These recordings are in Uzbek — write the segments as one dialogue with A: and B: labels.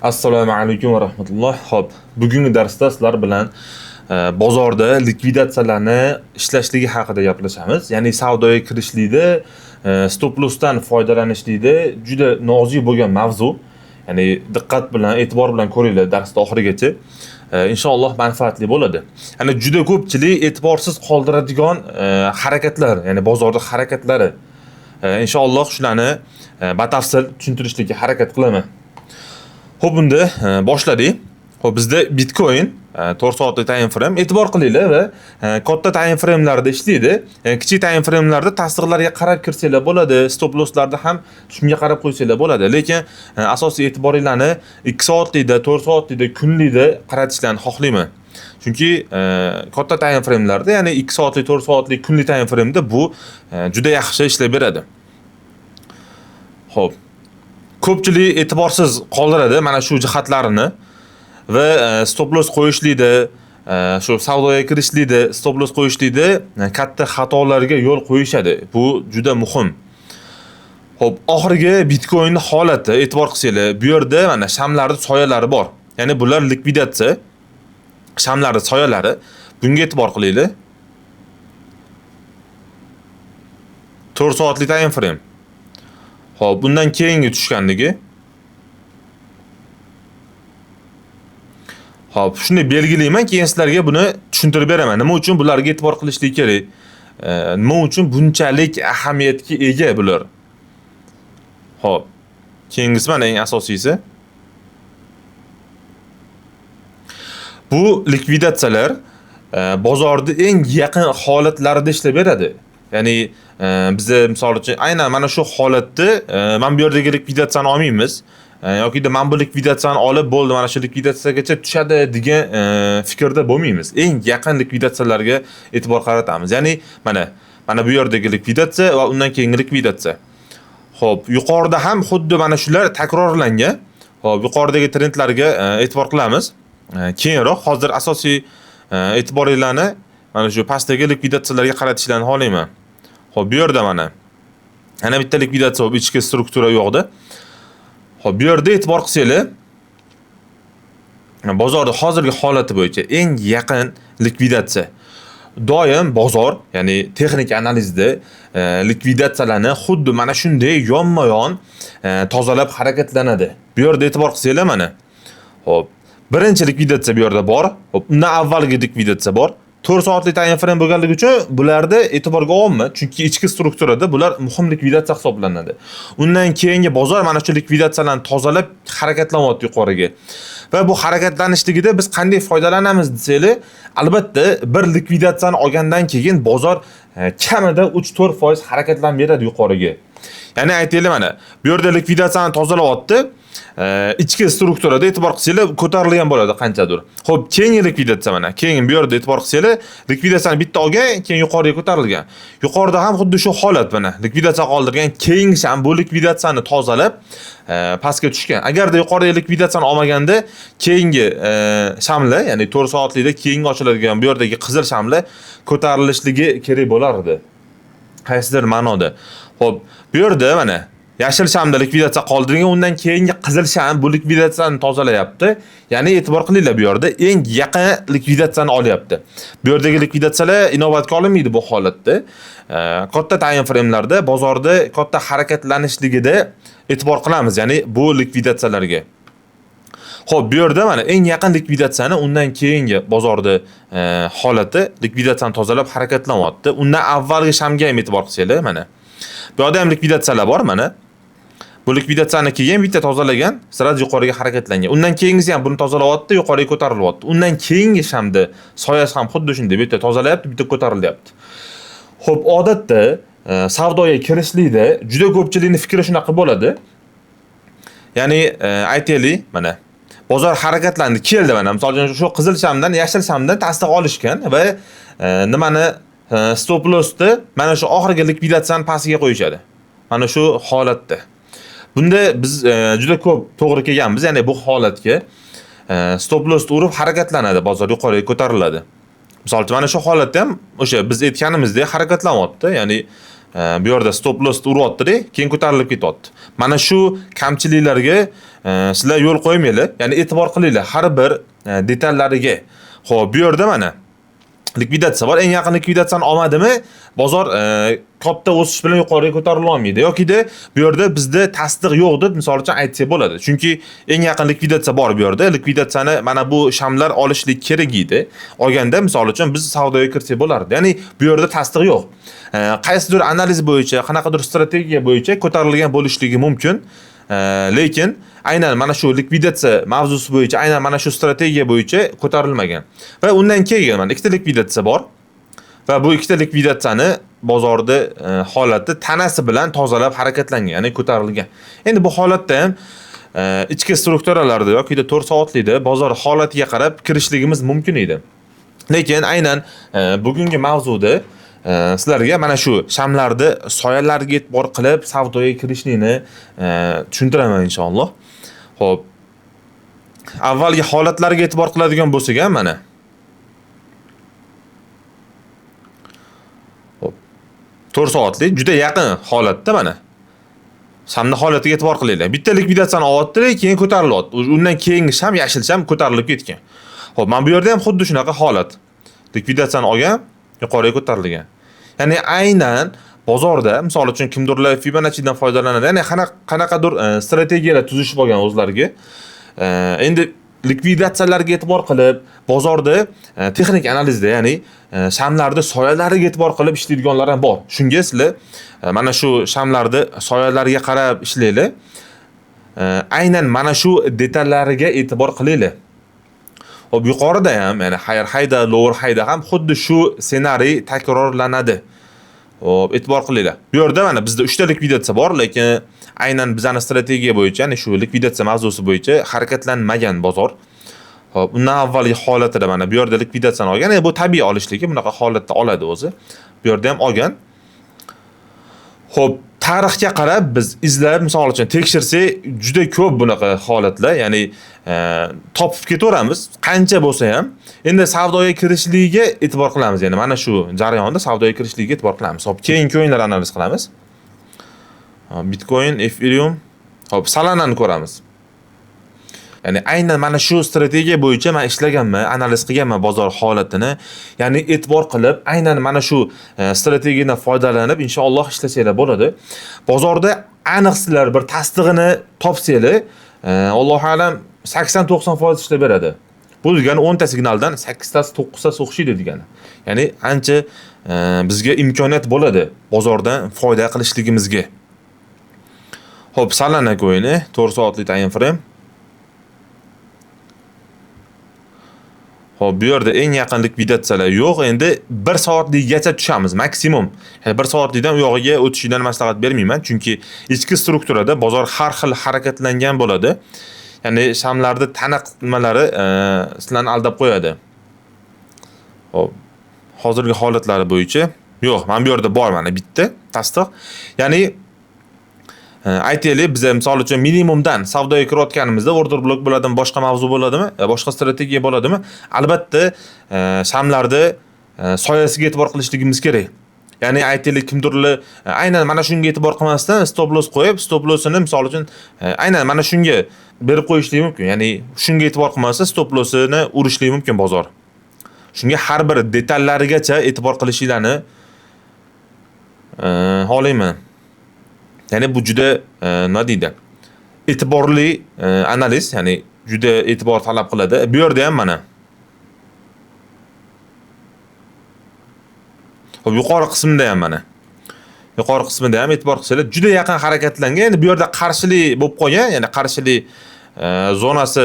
A: Assalomu alaykum va rahmatulloh. Xo'p, bugungi darsda sizlar bilan bozorda likvidatsiyalarni ishlashligi haqida gaplashamiz. Ya'ni savdoga kirishlikda stop lossdan foydalanishlikda juda nozik bo'lgan mavzu. Ya'ni diqqat bilan, e'tibor bilan ko'ringlar darsda oxirigacha. Inshaalloh manfaatli bo'ladi. Ya'ni juda ko'pchilik e'tiborsiz qoldiradigan harakatlar, ya'ni bozorda harakatlari. Inshaalloh shularni batafsil tushuntirishga harakat qilaman. Xo'p, bunda boshladik. Xo'p, bizda Bitcoin 4 soatlik time frame e'tibor qilinglar va katta time framelarda ishlaydi. Kichik time framelarda tasdiqlarga qarab kirsanglar bo'ladi, stop losslarda ham shunga qarab qo'ysanglar bo'ladi. Lekin asosiy e'tiboringlarni 2 soatlikda, 4 soatlikda, kunlikda qaratishlarini xohlayman. Chunki katta time framelarda, ya'ni 2 soatlik, 4 soatlik, kunlik time frame'da bu juda yaxshi ishlab beradi. Xo'p, ko'pchilik e'tiborsiz qoldiradi mana shu jihatlarini va stop loss qo'yishlikda, shu savdoga kirishlikda, stop loss qo'yishlikda katta xatolarga yo'l qo'yishadi. Bu juda muhim. Xo'p, oxirgi Bitcoinning holati e'tibor qilsanglar, bu yerda mana shamlarning soyalari bor. Ya'ni bular likvidatsiya shamlari soyalari. Bunga e'tibor qilinglar. 4 soatlik time frame. Xo'p, bundan keyingi tushganligi. Xo'p, shuni belgilayman, keyin sizlarga buni tushuntirib beraman. Nima uchun bularga e'tibor qilishlik kerak? Nima uchun bunchalik ahamiyatga ega bular? Xo'p, keyingisi mana eng asosiysi. Bu likvidatsiyalar bozorda eng yaqin holatlarda ishlab beradi. Ya'ni biz misol uchun aynan mana shu holatda men bu yerdagi likvidatsiyani olmaymiz yoki de men bu likvidatsiyani olib bo'ldi, mana shu likvidatsiyagacha tushadi degan fikrda bo'lmaymiz. Eng yaqin likvidatsiyalarga e'tibor qaratamiz. Ya'ni mana bu yerdagi likvidatsiya va undan keyingi likvidatsiya. Xo'p, yuqorida ham xuddi mana shular takrorlangan. Xo'p, yuqoridagi trendlarga e'tibor qilamiz. Keyinroq hozir asosiy e'tiboringlarni mana shu pastdagi likvidatsiyalarga qaratishlarini xohlayman. Xo'p, bu yerda mana bitta likvidatsiya bo'lib, ichki struktura yo'qdi. Xo'p, bu yerda e'tibor qilsanglar, bozorda hozirgi holati bo'yicha eng yaqin likvidatsiya. Doim bozor, ya'ni texnik analizda likvidatsiyalarni xuddi mana shunday yonma-yon tozalab harakatlanadi. Bu yerda e'tibor qilsanglar mana. Xo'p, birinchi likvidatsiya bu yerda bor. Xo'p, undan avvalgi likvidatsiya bor. 4 soatlik time frame bo'lganligi uchun bularda e'tiborga olma, chunki ichki strukturada bular muhim likvidatsiya hisoblanadi. Undan keyingi bozor mana shu likvidatsiyalarni tozalab harakatlanyapti yuqoriga. Va bu harakatlanishligida biz qanday foydalanamiz desanglar, albatta bir likvidatsiyani olgandan keyin bozor kamida 3-4% harakatlanib beradi yuqoriga. Ya'ni aytaylik, mana bu yerda likvidatsiyani tozalayapti. Ichki strukturada e'tibor qilsanglar ko'tarilgan bo'ladi qanchadir. Xo'p, keyingi likvidatsiya mana. Keyin bu yerda e'tibor qilsanglar, likvidatsiyani bitta olgan, keyin yuqoriga ko'tarilgan. Yuqorida ham xuddi shu holat mana. Likvidatsiya qoldirgan, keyingi ham bu likvidatsiyani tozalab pastga tushgan. Agarda yuqorida likvidatsiyani olmaganda, keyingi shamlar, ya'ni 4 soatlikda keyingi ochiladigan bu yerdagi qizil shamlar ko'tarilishligi kerak bo'lardi. Qaysidir ma'noda. Xo'p, bu yerda mana yashil shamda likvidatsiya qoldirilgan, undan keyingi qizil sham bu likvidatsiyani tozalayapti. Ya'ni e'tibor qilinglar, bu yerda eng yaqin likvidatsiyani olyapti. Bu yerdagi likvidatsiyalar inobatga olinmaydi bu holatda. Katta time frame'larda bozorda katta harakatlanishligida e'tibor qilamiz, ya'ni bu likvidatsiyalarga. Xo'p, bu yerda mana eng yaqin likvidatsiyani undan keyingi bozorda holati likvidatsiyani tozalab harakatlanyapti. Undan avvalgi shamga ham e'tibor qilsanglar, mana bu yerda ham likvidatsiyalar bor mana. Bu likvidatsiyani keyin bitta tozalagan, siraj yuqoriga harakatlangan. Undan keyingisi ham buni tozalayapti, yuqoriga ko'tarilyapti. Undan keyingi shamda soyasi ham xuddi shunday, bitta tozalayapti, bitta ko'tarilyapti. Xo'p, odatda savdoga kirishlikda juda ko'pchilikning fikri shunaqa bo'ladi. Ya'ni aytaylik, mana bozor harakatlandi, keldi mana. Masalan, shu qizil shamdan, yashil shamdan tasdiq olishgan va nimani stop lossni mana shu oxirgi likvidatsiyani pastiga qo'yishadi. Mana shu holatda. Bunda biz juda ko'p to'g'ri kelganmiz, ya'ni bu holatga stop lossni urib harakatlanadi, bozor yuqoriga ko'tariladi. Misol uchun mana shu holatda ham o'sha biz aytganimizdek harakatlanyapti, ya'ni bu yerda stop loss uryapti-da, keyin ko'tarilib ketyapti. Mana shu kamchiliklarga sizlar yo'l qo'ymanglar. Ya'ni e'tibor qilinglar har bir detallariga. Xo'p, bu yerda mana likvidatsiya bor. Eng yaqin likvidatsiyani olmadimi, bozor katta o'sish bilan yuqoriga ko'tarila olmaydi. Yokida bu yerda bizda tasdiq yo'q deb misol uchun aytsak bo'ladi. Chunki eng yaqin likvidatsiya bor bu yerda. Likvidatsiyani mana bu shamlar olishlik kerak edi. Olganda misol uchun biz savdoga kirsak bo'lardi. Ya'ni bu yerda tasdiq yo'q. Qaysidir analiz bo'yicha, qanaqadir strategiya bo'yicha ko'tarilgan bo'lishligi mumkin. Lekin aynan mana shu likvidatsiya mavzusi bo'yicha, aynan mana shu strategiya bo'yicha ko'tarilmagan. Va undan keyin mana ikkita likvidatsiya bor. Va bu ikkita likvidatsiyani bozorda holati tanasi bilan tozalab harakatlangan, ya'ni ko'tarilgan. Endi bu holatda ham ichki strukturalarda yoki 4 soatlikda bozor holatiga qarab kirishligimiz mumkin edi. Lekin aynan bugungi mavzuda sizlarga mana shu shamlarni soyalarga e'tibor qilib savdoga kirishlikni tushuntiraman inshaalloh. Xo'p. Avvalgi holatlarga e'tibor qiladigan bo'lsak ham mana. Xo'p. 4 soatlik juda yaqin holatda mana. Shamni holatiga e'tibor qilinglar. Bitta likvidatsiyani olyapti, keyin ko'tarilyapti. Undan keyingi sham, yashil sham ko'tarilib ketgan. Xo'p, mana bu yerda ham xuddi shunaqa holat. Likvidatsiyani olgan, yuqoriga ko'tarilgan. Ya'ni aynan bozorda misol uchun kimdirlar Fibonacci'dan foydalanadi. Ya'ni qanaqadir strategiyalar tuzishib olgan o'zlariga. Endi likvidatsiyalarga e'tibor qilib, bozorda texnik analizda, ya'ni shamlarda soyalariga e'tibor qilib ishlaydiganlar ham bor. Shunga sizlar mana shu shamlarda soyalariga qarab ishlanglar. Aynan mana shu detallariga e'tibor qilinglar. Hop, yuqorida ham, ya'ni higher highda, lower highda ham xuddi shu ssenariy takrorlanadi. Hop, e'tibor qilinglar. Bu yerda mana bizda 3 ta likvidatsiya bor, lekin aynan bizning strategiya bo'yicha, ya'ni shu likvidatsiya mavzusi bo'yicha harakatlanmagan bozor. Hop, undan avvalgi holatida mana bu yerda likvidatsiyani olgan. Bu tabiiy olishligi, bunaqa holatda oladi o'zi. Bu yerda ham olgan. Hop, tarixga qarab biz izlab, misol uchun tekshirsak, juda ko'p bunaqa holatlar, ya'ni topib ketaveramiz, qancha bo'lsa ham. Endi savdoga kirishligiga e'tibor qilamiz, ya'ni mana shu jarayonda savdoga kirishligiga e'tibor qilamiz. Hop, keyingi o'yinlar analiz qilamiz. Bitcoin, Ethereum, hop, Solana'ni ko'ramiz. Ya'ni aynan mana shu strategiya bo'yicha men ishlaganman, analiz qilganman bozor holatini. Ya'ni e'tibor qilib, aynan mana shu strategiyadan foydalanib inshaalloh ishlasanglar bo'ladi. Bozorda aniq sizlar bir tasdig'ini topsanglar, Allohu alam 80-90% ishlab beradi. Bu degani 10 ta signaldan 8 tasi 9 tasi o'xshaydi degani. Ya'ni ancha bizga imkoniyat bo'ladi bozordan foyda qilishligimizga. Xo'p, Solana coin'i 4 soatlik time frame. Xo'p, bu yerda eng yaqin likvidatsiyalar yo'q. Endi 1 soatlikgacha tushamiz maksimum. 1 soatlikdan u yog'iga o'tishdan maslahat bermayman, chunki ichki strukturada bozor har xil harakatlangan bo'ladi. Ya'ni shamlarda taniq nimalari sizlarni aldab qo'yadi. Xo'p, hozirgi holatlari bo'yicha yo'q, mana bu yerda bor mana bitta tasdiq. Ya'ni aytaylik, biz misol uchun minimumdan savdoga kirayotganimizda order blok bo'ladimi, boshqa mavzu bo'ladimi, boshqa strategiya bo'ladimi? Albatta, shamlarda soyasiga e'tibor qilishligimiz kerak. Ya'ni aytaylik, kimdirlar aynan mana shunga e'tibor qilmasdan stop loss qo'yib, stop lossini misol uchun aynan mana shunga berib qo'yishligi mumkin. Ya'ni shunga e'tibor qilmasa stop lossini urishligi mumkin bozor. Shunga har bir detallarigacha e'tibor qilishinglarni xohlayman. Ya'ni bu juda nima deydi? E'tiborli analiz, ya'ni juda e'tibor talab qiladi. Bu yerda ham mana. Xo'p, yuqori qismida ham mana. Yuqori qismida ham e'tibor qilsanglar, juda yaqin harakatlangan. Endi bu yerda qarshilik bo'lib qolgan, ya'ni qarshilik zonasi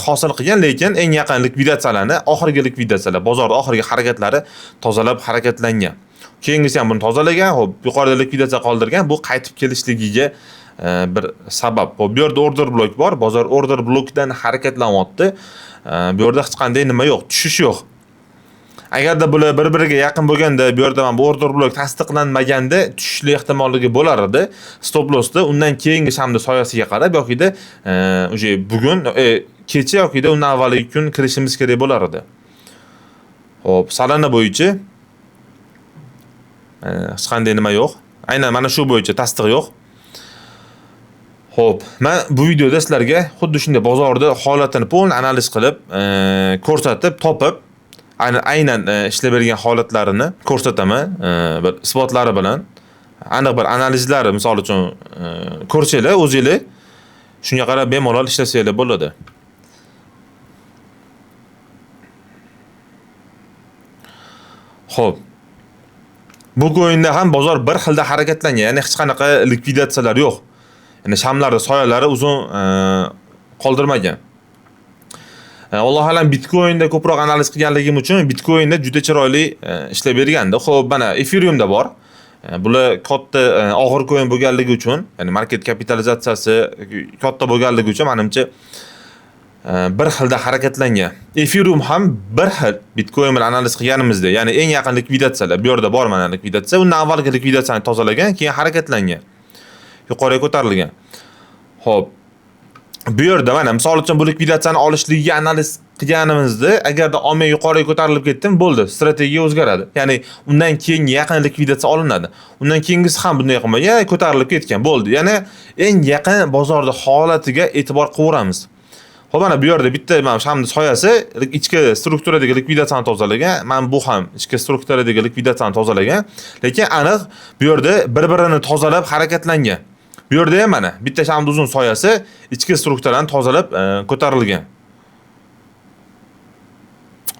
A: hosil qilgan, lekin eng yaqin likvidatsiyalarni, oxirgi likvidatsiyalar, bozorda oxirgi harakatlari tozalab harakatlangan. Keyingisi ham buni tozalagan, hop, yuqorida likvidatsiya qoldirgan, bu qaytib kelishligiga bir sabab. Hop, bu yerda order blok bor, bozor order blokdan harakatlanyapti. Bu yerda hech qanday nima yo'q, tushish yo'q. Agarda bular bir-biriga yaqin bo'lganda, bu yerda mana bu order blok tasdiqlanmaganda tushishli ehtimolligi bo'lar edi. Stop lossda undan keyingi shamda soyasiga qarab yokida o'sha bugun kecha yokida undan avvalgi kun kirishimiz kerak bo'lar edi. Hop, Solana bo'yicha hech qanday nima yo'q. Aynan mana shu bo'yicha tasdiq yo'q. Xo'p, men bu videoda sizlarga xuddi shunday bozorda holatini to'liq analiz qilib, ko'rsatib, topib, aynan ishlab bergan holatlarini ko'rsataman, bir isbotlari bilan. Aniq bir analizlari, misol uchun, ko'rsanglar o'zingizlar, shunga qarab bemalol ishlasanglar bo'ladi. Xo'p. Bu o'yinda ham bozor bir xilda harakatlangan, ya'ni hech qanaqa likvidatsiyalar yo'q. Ya'ni shamlarning soyalari uzun qoldirmagan. Alloh alam Bitcoin'da ko'proq analiz qilganligim uchun Bitcoin'da juda chiroyli ishlab berganda. Xo'p, mana Ethereum'da bor. Bular katta og'ir coin bo'lganligi uchun, ya'ni market kapitalizatsiyasi katta bo'lganligi uchun menimcha bir xilda harakatlangan. Ethereum ham bir xil Bitcoin bilan analiz qilganimizda, ya'ni eng yaqin likvidatsiyalar, bu yerda bor mana likvidatsiya, undan avvalgi likvidatsiyani tozalagan, keyin harakatlangan. Yuqoriga ko'tarilgan. Xo'p. Bu yerda mana misol uchun bu likvidatsiyani olishligiga analiz qilganimizda, agarda olmay yuqoriga ko'tarilib ketdim, bo'ldi, strategiya o'zgaradi. Ya'ni undan keyin yaqin likvidatsiya olinadi. Undan keyingisi ham bunday qilmagan, ko'tarilib ketgan, bo'ldi. Ya'ni eng yaqin bozorda holatiga e'tibor qilamiz. Xo'p, mana bu yerda bitta mana shamni soyasi ichki strukturadagi likvidatsiyani tozalagan. Men bu ham ichki strukturadagi likvidatsiyani tozalagan, lekin aniq bu yerda bir-birini tozalab harakatlangan. Bu yerda ham mana bitta shamni uzun soyasi ichki strukturani tozalab ko'tarilgan.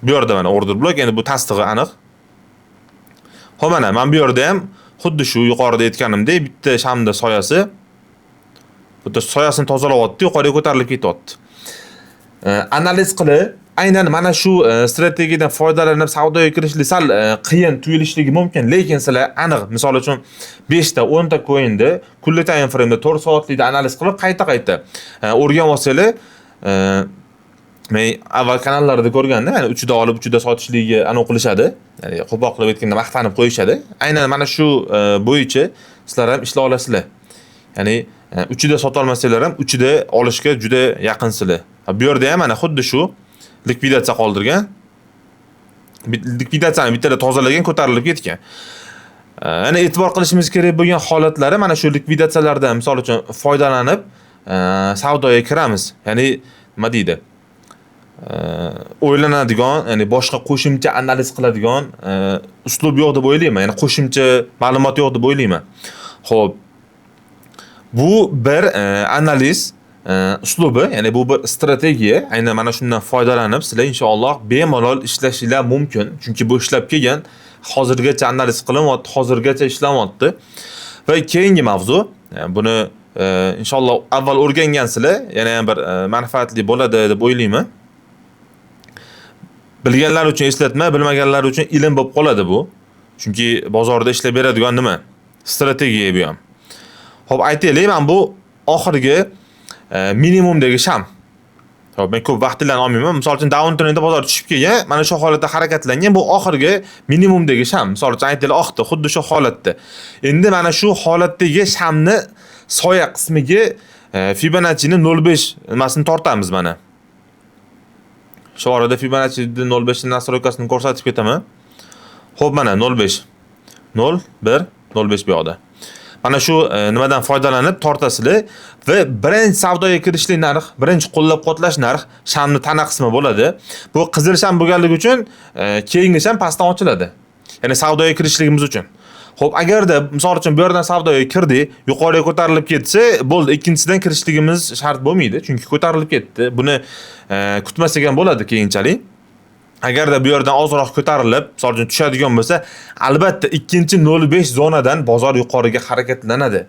A: Bu yerda mana order block, endi bu tasdig'i aniq. Xo'p, mana men bu yerda ham xuddi shu yuqorida aytganimdek bitta shamni soyasi bitta soyasini tozalayapti, yuqoriga ko'tarilib ketyapti. Analiz qilib, aynan mana shu strategiyadan foydalanib savdoga kirishlik sal qiyin tuyulishligi mumkin, lekin sizlar aniq, misol uchun 5 ta 10 ta coinda kunlik time frame'da 4 soatlikda analiz qilib qayta o'rganib olsanglar, men avval kanallarda ko'rganda, ya'ni 3 da olib 3 da sotishligiga aniq qilishadi. Ya'ni qo'poq qilib aytganda maqtanib qo'yishadi. Aynan mana shu bo'yicha sizlar ham ishlay olasizlar. Ya'ni 3 da sota olmasanglar ham 3 da olishga juda yaqinsizlar. Bu yerda ham mana xuddi shu likvidatsiya qoldirgan. Likvidatsiyani bittada tozalagan, ko'tarilib ketgan. Ya'ni e'tibor qilishimiz kerak bo'lgan holatlari mana shu likvidatsiyalardan misol uchun foydalanib savdoga kiramiz. Ya'ni nima deydi? O'ylanadigan, ya'ni boshqa qo'shimcha analiz qiladigan uslub yo'q deb o'ylayman. Ya'ni qo'shimcha ma'lumot yo'q deb o'ylayman. Xo'p. Bu bir analiz uslubi, ya'ni bu bir strategiya. Aynan mana shundan foydalanib sizlar inshaalloh bemalol ishlashingiz mumkin. Chunki bu ishlab kelgan, hozirgacha analiz qilyapti, hozirgacha ishlayapti. Va keyingi mavzu, buni inshaalloh avval o'rgangansizlar, yana ham bir manfaatli bo'ladi deb o'ylayman. Bilganlar uchun eslatma, bilmaganlar uchun ilm bo'lib qoladi bu. Chunki bozorda ishlab beradigan nima? Strategiya bu ham. Xo'p, aytaylik, men bu oxirgi minimumdagi sham. Xo'p, men ko'p vaqtlarni olmayman. Misol uchun downtrendda bozor tushib kelgan, mana shu holatda harakatlangan, bu oxirgi minimumdagi sham. Misol uchun aytaylik, oqdi, xuddi shu holatda. Endi mana shu holatdagi shamni soya qismiga Fibonacci'ni 0.5 nimasini tortamiz mana. Shu orada Fibonacci'ni 0.5 nastroykasini ko'rsatib ketaman. Xo'p, mana 0.5 0.1 0.5 bu yoqda. Mana shu nimadan foydalanib tortasizlar va birinchi savdoga kirishlik narx, birinchi qo'llab-quvvatlash narx shamni tana qismi bo'ladi. Bu qizil sham bo'lganligi uchun keyingi sham pastdan ochiladi. Ya'ni savdoga kirishligimiz uchun. Xo'p, agarda misol uchun bu yerdan savdoga kirdi, yuqoriga ko'tarilib ketsa, bo'ldi, ikkinchisidan kirishligimiz shart bo'lmaydi, chunki ko'tarilib ketdi. Buni kutmasak ham bo'ladi keyinchalik. Agarda bu yerdan ozroq ko'tarilib, misol uchun tushadigan bo'lsa, albatta ikkinchi 0.5 zonadan bozor yuqoriga harakatlanadi.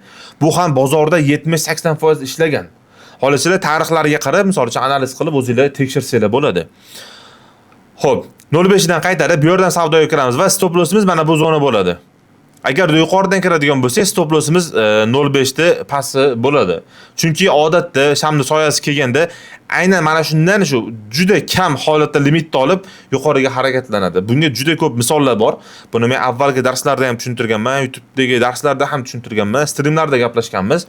A: Bu ham bozorda 70-80% ishlagan. Xolisizlar tarixlarga qarab, misol uchun analiz qilib o'zingizlar tekshirsanglar bo'ladi. Xo'p, 0.5 dan qaytarib bu yerdan savdoga kiramiz va stop lossimiz mana bu zona bo'ladi. Agar yuqoridan kiradigan bo'lsak, stop lossimiz 0.5 da pasti bo'ladi. Chunki odatda shamni soyasi kelganda aynan mana shundan shu juda kam holatda limitni olib yuqoriga harakatlanadi. Bunga juda ko'p misollar bor. Buni men avvalgi darslarda ham tushuntirganman, YouTube'dagi darslarda ham tushuntirganman, streamlarda gaplashganmiz.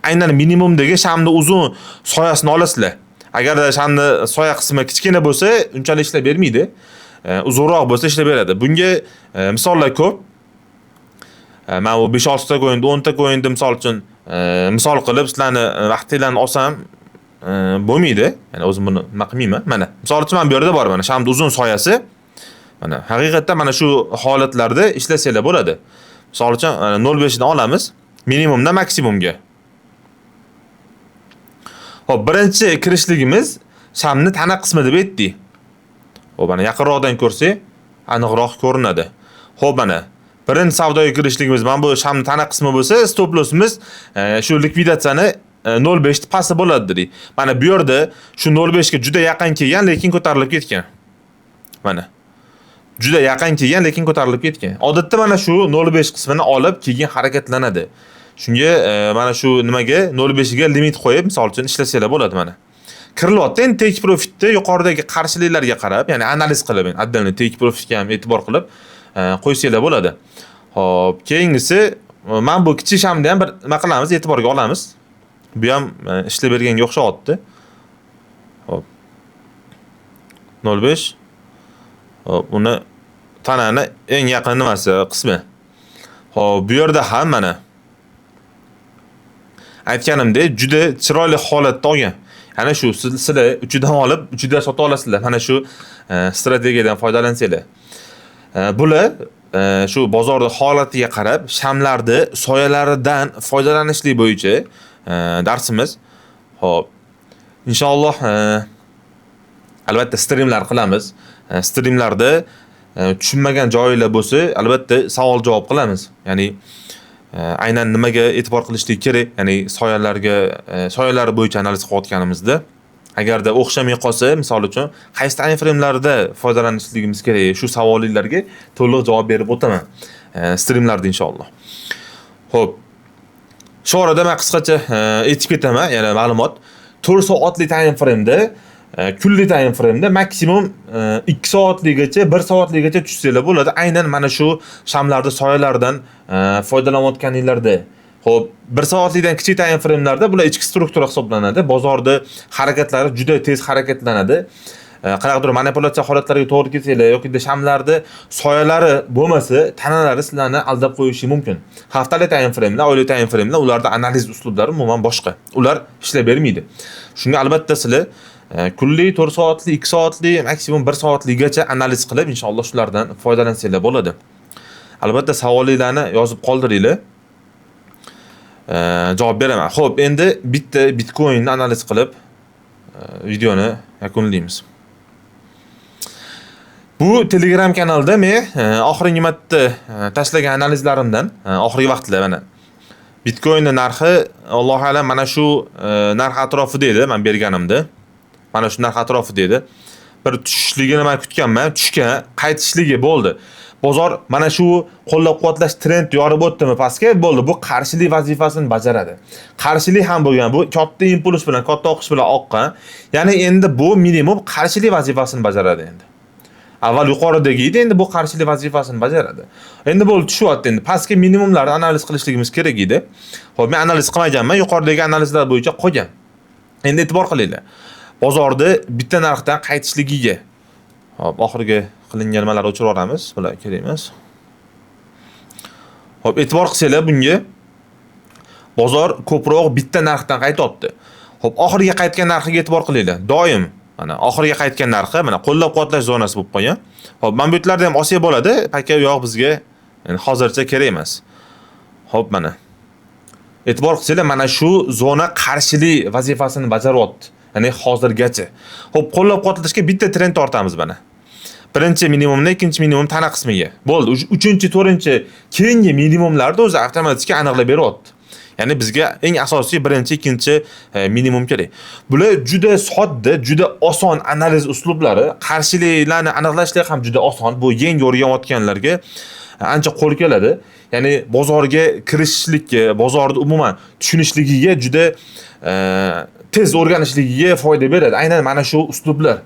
A: Aynan minimumdagi shamni uzun soyasini olasizlar. Agarda shamni soya qismi kichkina bo'lsa, unchalik ishlab bermaydi. Uzunroq bo'lsa ishlab beradi. Bunga misollar ko'p. Men bu 5-6 ta coinda, 10 ta coinda misol uchun misol qilib sizlarni vaqtinglarni olsam bo'lmaydi. Ya'ni o'zim buni nima qilmayman. Mana, misol uchun men bu yerda bor, mana shamni uzun soyasi. Mana, haqiqatdan mana shu holatlarda ishlasanglar bo'ladi. Misol uchun 0.5 dan olamiz, minimumdan maksimumga. Hop, birinchi kirishligimiz shamni tana qismi deb aytdik. Hop, mana yaqinroqdan ko'rsak, aniqroq ko'rinadi. Hop, mana birinchi savdoga kirishligimiz mana bu shamni tana qismi bo'lsa, stop lossimiz shu likvidatsiyani 0.5 pasti bo'ladi dedik. Mana bu yerda shu 0.5 ga juda yaqin kelgan, lekin ko'tarilib ketgan. Mana juda yaqin kelgan, lekin ko'tarilib ketgan. Odatda mana shu 0.5 qismini olib keyin harakatlanadi. Shunga mana shu nimaga 0.5 ga limit qo'yib, misol uchun ishlasanglar bo'ladi mana. Kirilyapti. Endi take profitni yuqoridagi qarshiliklarga qarab, ya'ni analiz qilib, отдельно take profitga ham e'tibor qilib qo'ysanglar bo'ladi. Hop, keyingisi men bu kichik shamni ham bir nima qilamiz, e'tiborga olamiz. Bu ham ishlab berganga o'xshayapti. Hop. 0.5. Hop, uni tanani eng yaqin nimasi qismi. Hop, bu yerda ham mana aytganimdek juda chiroyli holatda olgan. Ya'ni shu sizlar uchidan olib, uchida sota olasizlar. Mana shu strategiyadan foydalansanglar. Bular shu bozorda holatiga qarab shamlarni soyalaridan foydalanishlik bo'yicha darsimiz. Hop. Inshaalloh albatta streamlar qilamiz. Streamlarda tushunmagan joylar bo'lsa, albatta savol javob qilamiz. Ya'ni aynan nimaga e'tibor qilishlik kerak, ya'ni soyalar bo'yicha analiz qilayotganimizda agarda o'xshamay qolsa, misol uchun qaysi time frame'larda foydalanishligimiz kerak, shu savollarga to'liq javob berib o'taman streamlarda inshaalloh. Xo'p. Shu orada men qisqacha aytib ketaman, yana ma'lumot. 4 soatli time frame'da, kunli time frame'da maksimum 2 soatligacha, 1 soatligacha tushsanglar bo'ladi. Aynan mana shu shamlarda soyalardan foydalanayotganinglarda. Xo'p, 1 soatlikdan kichik time frame'larda bular ichki struktura hisoblanadi. Bozorda harakatlari juda tez harakatlanadi. Qanaqadir manipulyatsiya holatlariga to'g'ri kelsanglar yoki shamlarda soyalari bo'lmasa, tanalari sizlarni aldab qo'yishi mumkin. Haftalik time frame'lar, oylik time frame'lar ularda analiz uslublari umuman boshqa. Ular ishlab bermaydi. Shunga albatta sizlar kunli 4 soatli, 2 soatli, maksimum 1 soatligacha analiz qilib, inshaalloh shulardan foydalansanglar bo'ladi. Albatta savollarni yozib qoldiringlar. Javob beraman. Xo'p, endi bitta Bitcoinni analiz qilib videoni yakunlaymiz. Bu Telegram kanalda men oxirgi marta tashlagan analizlarimdan oxirgi vaqtlar mana Bitcoinning narxi Alloh alam mana shu narx atrofida edi men berganimda. Mana shu narx atrofida edi. Bir tushishligini men kutganman, tushgan, qaytishligi bo'ldi. Bozor mana shu qo'llab-quvvatlash trend yorib o'tdimi pastga bo'ldi. Bu qarshilik vazifasini bajaradi. Qarshilik ham bo'lgan. Bu katta impuls bilan, katta oqish bilan oqqan. Ya'ni endi bu minimum qarshilik vazifasini bajaradi endi. Avval yuqoridagi edi, endi bu qarshilik vazifasini bajaradi. Endi bo'ldi tushyapti endi. Pastki minimumlarni analiz qilishligimiz kerak edi. Xo'p, men analiz qilmaganman, yuqoridagi analizlar bo'yicha qo'ygan. Endi e'tibor qilinglar. Bozorda bitta narxdan qaytishligiga. Hop, oxirgi qilingan nimalarni o'chirib yuboramiz. Bular kerak emas. Hop, e'tibor qilsanglar bunga bozor ko'proq bitta narxdan qaytyapti. Hop, oxirgi qaytgan narxiga e'tibor qilinglar. Doim mana oxirgi qaytgan narxi mana qo'llab-quvvatlash zonasi bo'lib qolgan. Hop, mana bu yerlarda ham olsak bo'ladi, paka u yoq bizga hozircha kerak emas. Hop, mana e'tibor qilsanglar mana shu zona qarshilik vazifasini bajaryapti. Ya'ni hozirgacha. Hop, qo'llab-quvvatlashga bitta trend tortamiz mana. Birinchi minimumdan ikkinchi minimum tana qismiga. Bo'ldi. 3-4 keyingi minimumlarda o'zi avtomatik aniqlab beryapti. Ya'ni bizga eng asosiy birinchi, ikkinchi minimum kerak. Bular juda sodda, juda oson analiz uslublari, qarshiliklarni aniqlashlik ham juda oson. Bu yangi o'rganayotganlarga ancha qo'l keladi. Ya'ni bozorga kirishlikka, bozorni umuman tushunishligiga juda tez o'rganishligiga foyda beradi. Aynan mana shu uslublar.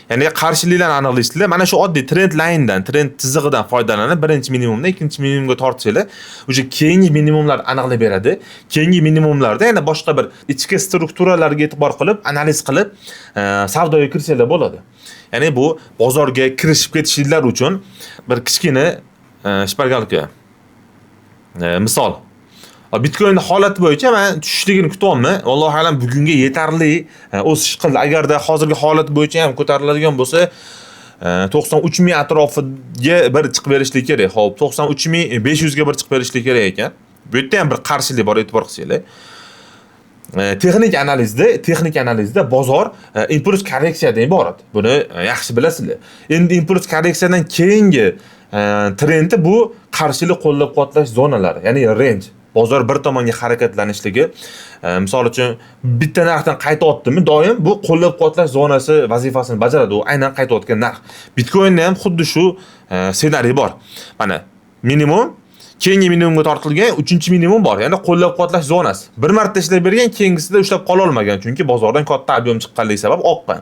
A: Ya'ni qarshiliklarni aniqlashlar mana shu oddiy trend line'dan, trend chizig'idan foydalanib, birinchi minimumdan ikkinchi minimumga tortsanglar, o'sha keyingi minimumlar aniqlab beradi. Keyingi minimumlarda yana boshqa bir ichki strukturalarga e'tibor qilib, analiz qilib, savdoga kirsanglar bo'ladi. Ya'ni bu bozorga kirishib ketishinglar uchun bir kichkina shpargalka misol. Bitcoin holati bo'yicha men tushishligini kutyapman. Allohu alam bugunga yetarli o'sish qildi. Agarda hozirgi holat bo'yicha ham ko'tariladigan bo'lsa, 93 ming atrofiga bir chiqib berishlik kerak. Xo'p, 93.500 ga bir chiqib berishlik kerak ekan. Bu yerda ham bir qarshilik bor, e'tibor qilsanglar. Texnik analizda bozor impuls korreksiyadan iborat. Buni yaxshi bilasizlar. Endi impuls korreksiyadan keyingi trendi bu qarshilik qo'llab-quvvatlash zonalari, ya'ni range. Bozor bir tomonga harakatlanishligi, misol uchun bitta narxdan qaytayotdimi, doim bu qo'llab-quvvatlash zonasi vazifasini bajaradi. U aynan qaytayotgan narx. Bitcoinda ham xuddi shu ssenariy bor. Mana minimum keyingi minimumga tortilgan 3-minimum bor. Ya'ni qo'llab-quvvatlash zonasi. Bir marta ishlab bergan, keyingisida ushlab qola olmagan, chunki bozordan katta ob'yom chiqqanligi sabab oqqan.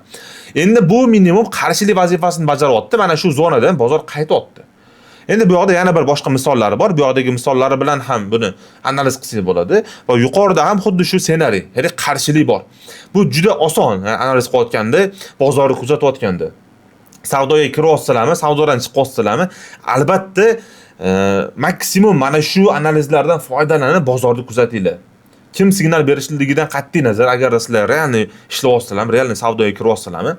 A: Endi bu minimum qarshilik vazifasini bajaryapti. Mana shu zonadan bozor qaytayapti. Endi bu yoqda yana bir boshqa misollari bor. Bu yoqdagi misollari bilan ham buni analiz qilsangiz bo'ladi va yuqorida ham xuddi shu ssenariy, ya'ni qarshilik bor. Bu juda oson analiz qilayotganda, bozorni kuzatayotganda. Savdoga kiryapsizlarmi, savdodan chiqyapsizlarmi? Albatta maksimum mana shu analizlardan foydalanib bozorni kuzatinglar. Kim signal berishligidan qat'iy nazar, agar sizlar realni ishlayapsizlarmi, realni savdoga kiryapsizlarmi,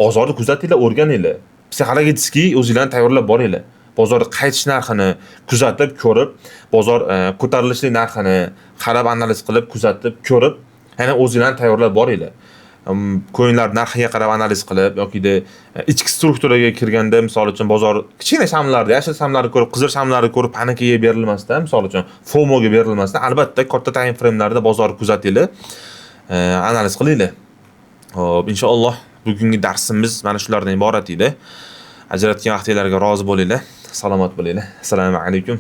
A: bozorni kuzatinglar, o'rganinglar. Psixologik o'zinglarni tayyorlab boringlar. Bozor qaytish narxini kuzatib, ko'rib, bozor ko'tarilishli narxini qarab, analiz qilib, kuzatib, ko'rib, yana o'zinglarni tayyorlab boringlar. Coinlar narxiga qarab analiz qilib yokida ichki strukturaga kirganda, misol uchun bozor kichkina shamlarni, yashil shamlarni ko'rib, qizil shamlarni ko'rib panikaga berilmasdan, misol uchun FOMOga berilmasdan, albatta katta time frame'larda bozorni kuzatinglar, analiz qilinglar. Xo'p, inshaalloh bugungi darsimiz mana shulardan iborat edi. Ajratgan vaqtingizga rozi bo'linglar. Salomat bo'linglar. Assalomu alaykum.